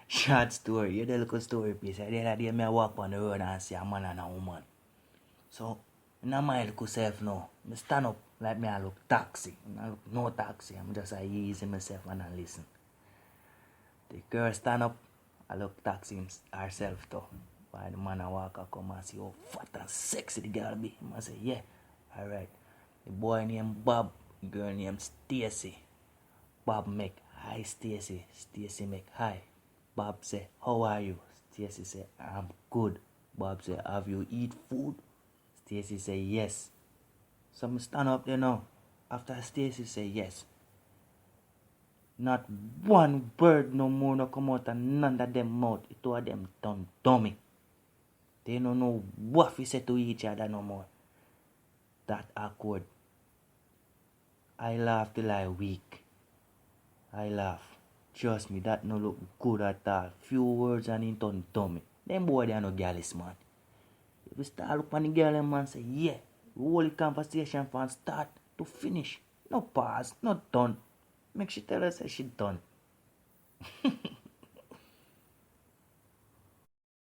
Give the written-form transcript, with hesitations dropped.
Short story, you the little story piece. The other day, me I walk on the road and see a man and a woman. So, in my little self now, me stand up like me I look taxi. I look no taxi. I'm just easy myself and I listen. The girl stand up, I look taxi herself too. While the man I walk, I come and see how fat and sexy the girl be. I say, yeah, alright. The boy named Bob, the girl named Stacy. Bob make hi Stacy. Stacy make hi. Bob say, how are you? Stacy say, I'm good. Bob say, have you eat food? Stacy say, yes. So I stand up there now. After Stacy say yes. Not one word no more no come out of none of them mouth. It two of them done dummy. They don't know what we say to each other no more. That awkward. I laugh till I weak. I laugh. Trust me, that no look good at all. Few words and it done dummy. Them boy they are no girlies man. If we start look on the girl and man say, yeah, whole the conversation from start to finish. No pause, not done. Make she tell us that she done.